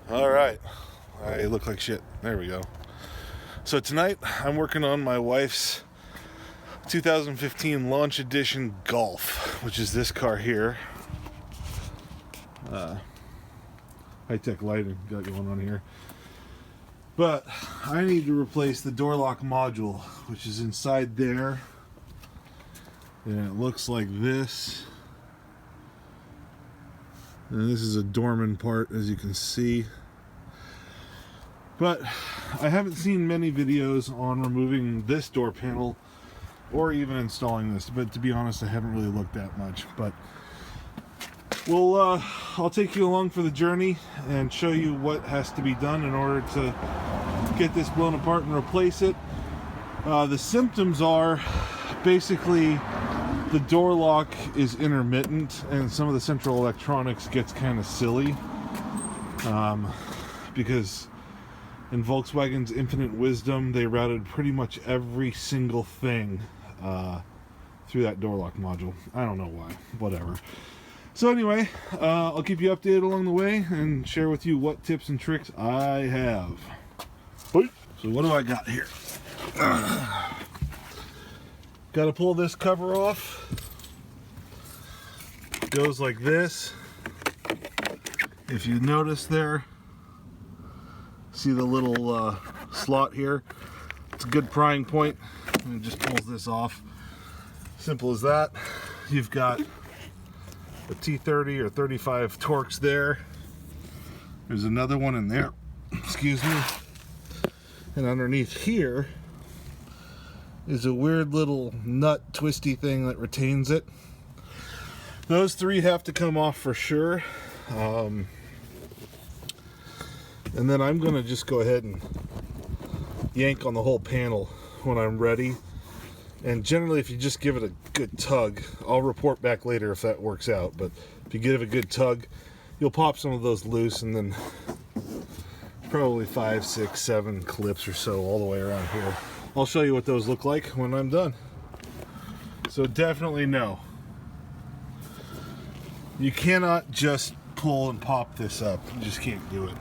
All right, I look like shit. There we go. So tonight I'm working on my wife's 2015 launch edition Golf, which is this car here. High-tech lighting got going on here. But I need to replace the door lock module, which is inside there. And it looks like this. And this is a dorman part, as you can see. But I haven't seen many videos on removing this door panel or even installing this. But to be honest, I haven't really looked that much. But I'll take you along for the journey and show you what has to be done in order to get this blown apart and replace it. The symptoms are basically the door lock is intermittent and some of the central electronics gets kind of silly, because in Volkswagen's infinite wisdom they routed pretty much every single thing through that door lock module. I don't know why, whatever. So anyway, I'll keep you updated along the way and share with you what tips and tricks I have. So what do I got here? Got to pull this cover off. It goes like this. If you notice there, see the little slot here? It's a good prying point, and it just pulls this off. Simple as that. You've got a T30 or 35 Torx there. There's another one in there. Excuse me. And underneath here is a weird little nut twisty thing that retains it. Those three have to come off for sure. And then I'm gonna just go ahead and yank on the whole panel when I'm ready. And generally, if you just give it a good tug, I'll report back later if that works out, but if you give it a good tug, you'll pop some of those loose, and then probably 5, 6, 7 clips or so all the way around here. I'll show you what those look like when I'm done. So definitely no. You cannot just pull and pop this up. You just can't do it.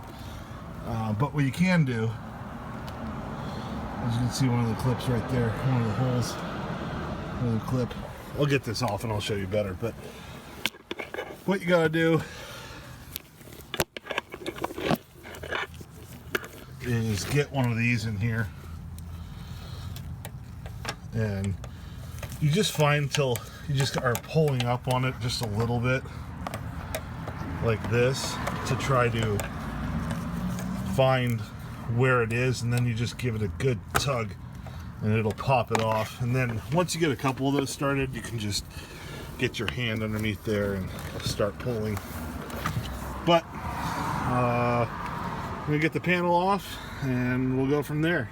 But what you can do, as you can see one of the clips right there, one of the holes, another clip. I'll get this off and I'll show you better, but what you gotta do is get one of these in here, and you just find till you just are pulling up on it just a little bit like this to try to find where it is, and then you just give it a good tug and it'll pop it off. And then once you get a couple of those started, you can just get your hand underneath there and start pulling. But I'm gonna get the panel off and we'll go from there.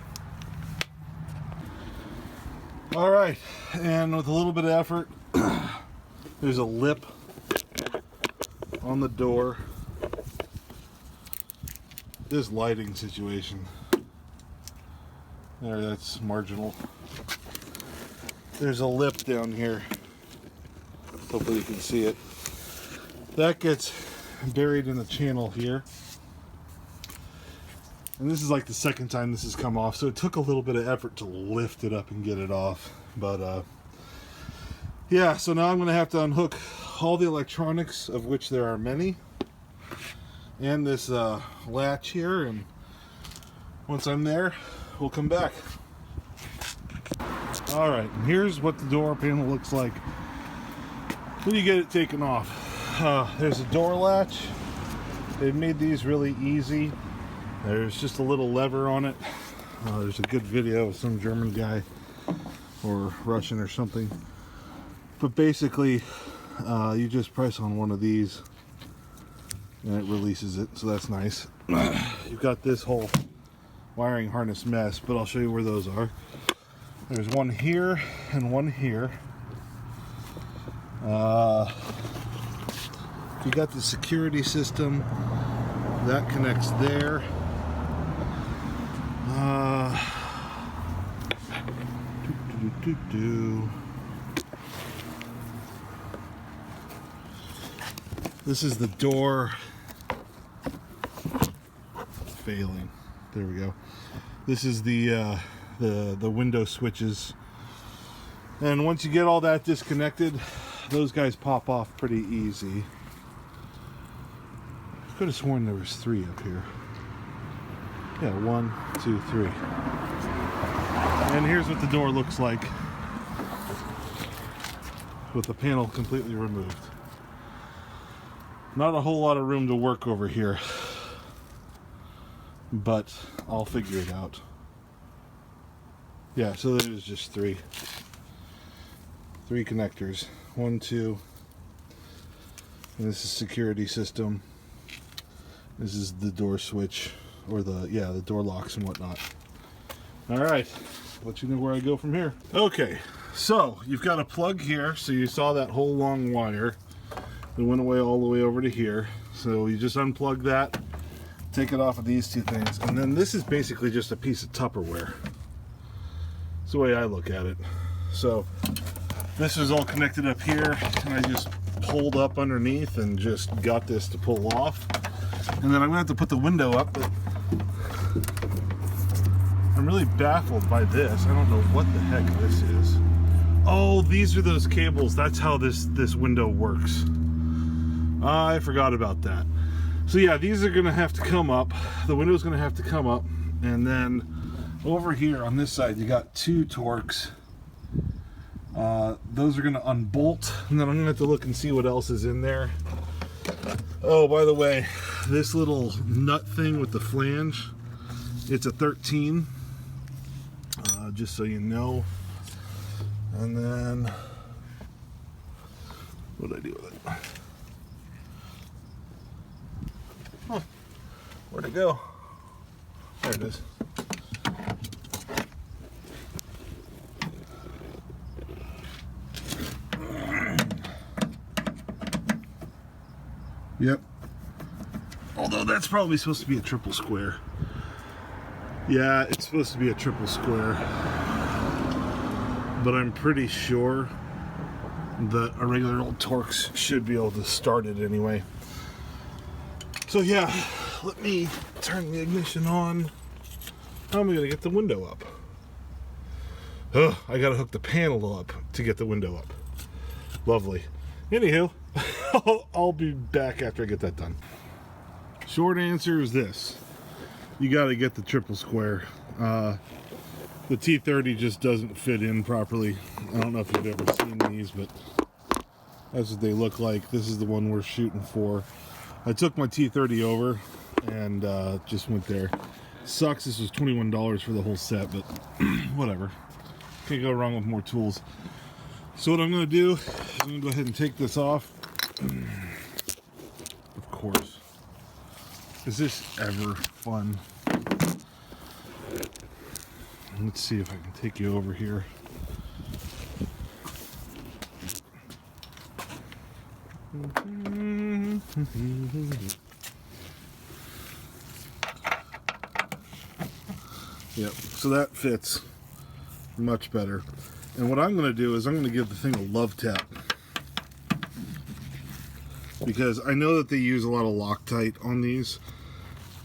All right, and with a little bit of effort, there's a lip on the door. This lighting situation there, that's marginal. There's a lip down here. Hopefully you can see it. That gets buried in the channel here. And this is like the second time this has come off, so it took a little bit of effort to lift it up and get it off. But yeah, so now I'm going to have to unhook all the electronics, of which there are many, and this latch here, and once I'm there, we'll come back. Alright, and here's what the door panel looks like when you get it taken off. There's a door latch. They've made these really easy. There's just a little lever on it. There's a good video of some German guy or Russian or something. But basically, you just press on one of these and it releases it, so that's nice. You've got this whole wiring harness mess, but I'll show you where those are. There's one here and one here. You got the security system that connects there. This is the door failing. There we go. This is the window switches. And once you get all that disconnected, those guys pop off pretty easy. I could have sworn there was 3 up here. Yeah, 1, 2, 3. And here's what the door looks like with the panel completely removed. Not a whole lot of room to work over here, but I'll figure it out. Yeah, so there's just 3 connectors. 1, 2, and this is security system. This is the door switch, or the door locks and whatnot. All right, let you know where I go from here. Okay, so you've got a plug here. So you saw that whole long wire that went away all the way over to here. So you just unplug that, take it off of these 2 things, and then this is basically just a piece of Tupperware. That's the way I look at it. So this is all connected up here, and I just pulled up underneath and just got this to pull off. And then I'm gonna have to put the window up, but I'm really baffled by this. I don't know what the heck this is. Oh, these are those cables. That's how this window works. I forgot about that. So yeah, these are gonna have to come up. The window's gonna have to come up, and then over here on this side, you got 2 Torx. Those are gonna unbolt, and then I'm gonna have to look and see what else is in there. Oh, by the way, this little nut thing with the flange, it's a 13, just so you know. And then, what did I do with it? Huh. Where'd it go? There it is. Yep. Although that's probably supposed to be a triple square. Yeah, it's supposed to be a triple square. But I'm pretty sure that a regular old Torx should be able to start it anyway. So yeah, let me turn the ignition on. How am I going to get the window up? Oh, I got to hook the panel up to get the window up. Lovely. Anywho, I'll be back after I get that done. Short answer is this. You got to get the triple square. The T30 just doesn't fit in properly. I don't know if you've ever seen these, but that's what they look like. This is the one we're shooting for. I took my T30 over and just went there. Sucks, this was $21 for the whole set, but whatever. Can't go wrong with more tools. So what I'm going to do is I'm going to go ahead and take this off. Of course. Is this ever fun? Let's see if I can take you over here. Yep, so that fits much better. And what I'm going to do is I'm going to give the thing a love tap. Because I know that they use a lot of Loctite on these.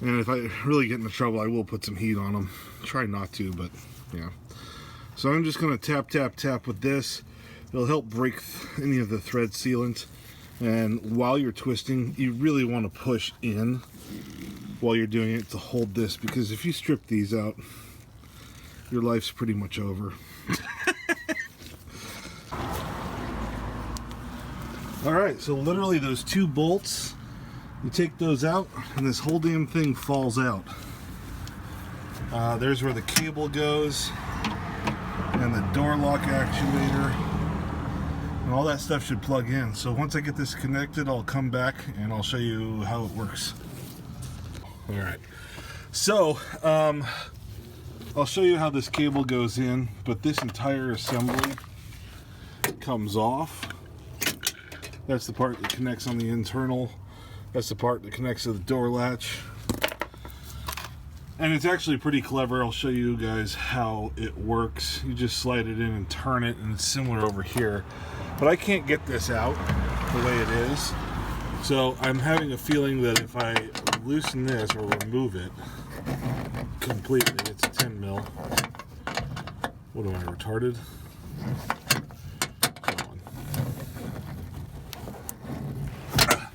And if I really get into trouble, I will put some heat on them. Try not to, but yeah. So I'm just going to tap, tap, tap with this. It'll help break any of the thread sealant. And while you're twisting, you really want to push in while you're doing it to hold this. Because if you strip these out, your life's pretty much over. Alright, so literally those 2 bolts, you take those out and this whole damn thing falls out. There's where the cable goes and the door lock actuator and all that stuff should plug in. So once I get this connected, I'll come back and I'll show you how it works. Alright, so I'll show you how this cable goes in, but this entire assembly comes off. That's the part that connects on the internal. That's the part that connects to the door latch. And it's actually pretty clever. I'll show you guys how it works. You just slide it in and turn it, and it's similar over here. But I can't get this out the way it is. So I'm having a feeling that if I loosen this or remove it completely, it's 10 mil. What am I, retarded? Come on.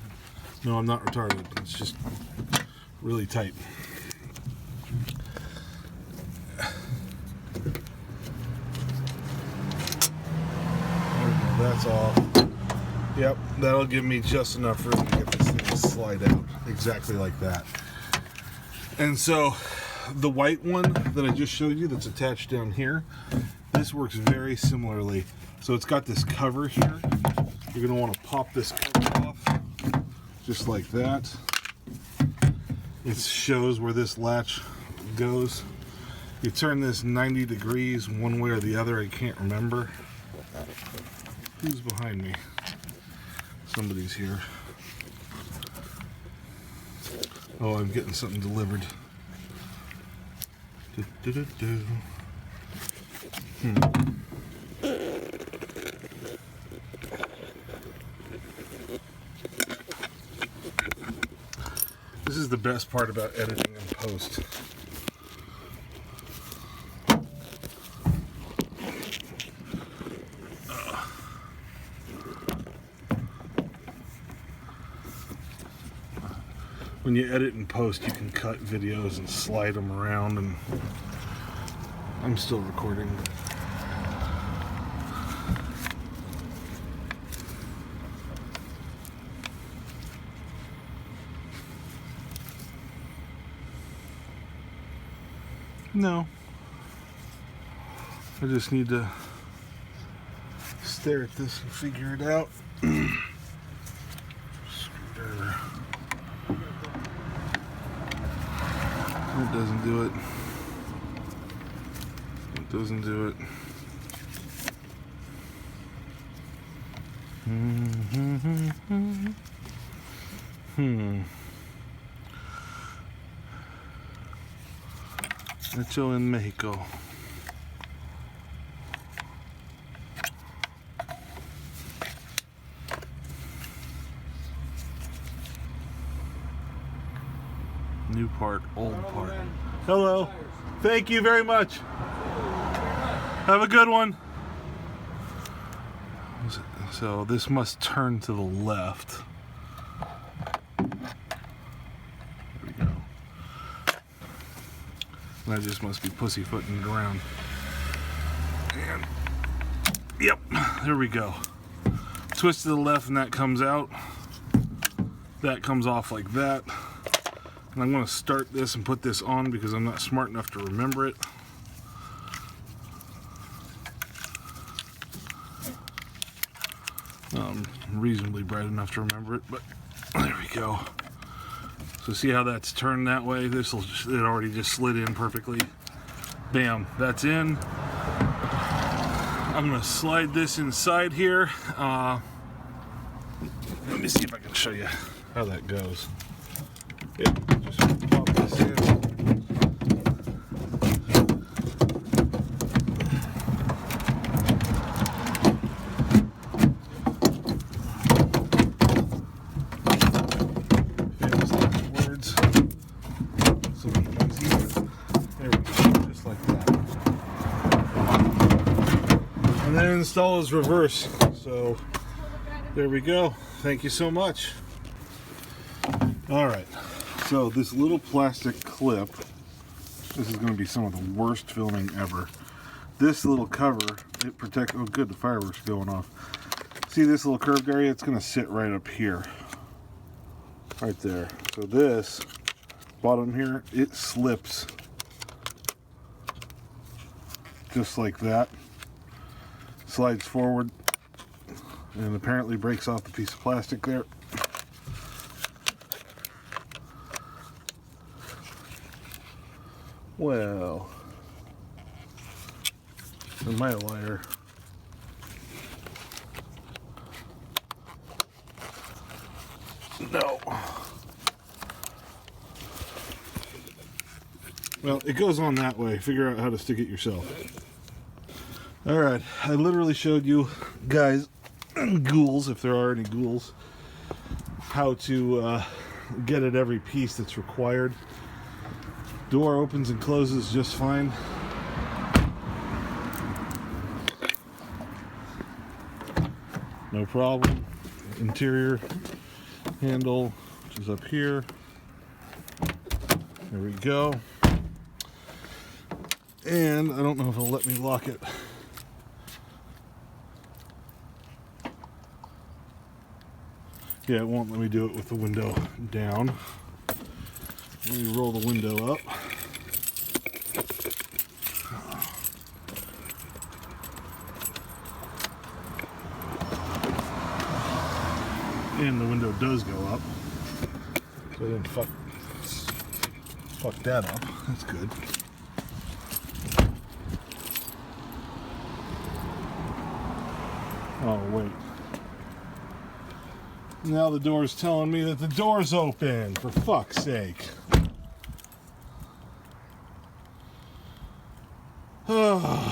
No, I'm not retarded. It's just really tight. That's off. Yep, that'll give me just enough room to get this thing to slide out exactly like that. And so the white one that I just showed you that's attached down here, this works very similarly. So it's got this cover here. You're going to want to pop this cover off just like that. It shows where this latch goes. You turn this 90 degrees one way or the other, I can't remember. Who's behind me? Somebody's here. Oh, I'm getting something delivered. This is the best part about editing in post. When you edit in post, you can cut videos and slide them around, and I'm still recording. No. I just need to stare at this and figure it out. Screwdriver. It doesn't do it. It doesn't do it. Hecho en Mexico. New part, old part. Hello. Thank you very much. Have a good one. So this must turn to the left. There we go. And I just must be pussyfooting it around. And yep, there we go. Twist to the left and that comes out. That comes off like that. And I'm going to start this and put this on because I'm not smart enough to remember it. I'm reasonably bright enough to remember it, but there we go. So see how that's turned that way? It already just slid in perfectly. Bam, that's in. I'm going to slide this inside here. Let me see if I can show you how that goes. Yep, just pop this in. Famous last words. So easy. There we go, just like that. And then install is reverse. So there we go. Thank you so much. All right. So this little plastic clip, this is going to be some of the worst filming ever. This little cover, it protects, oh good, the fireworks are going off. See this little curved area? It's going to sit right up here. Right there. So this bottom here, it slips. Just like that. Slides forward and apparently breaks off the piece of plastic there. Well, am I a liar? No. Well, it goes on that way. Figure out how to stick it yourself. Alright, I literally showed you guys, ghouls, if there are any ghouls, how to get at every piece that's required. Door opens and closes just fine. No problem. Interior handle, which is up here. There we go. And I don't know if it'll let me lock it. Yeah, it won't let me do it with the window down. Let me roll the window up. And the window does go up. So I didn't fuck that up. That's good. Oh, wait. Now the door's telling me that the door's open, for fuck's sake. Oh.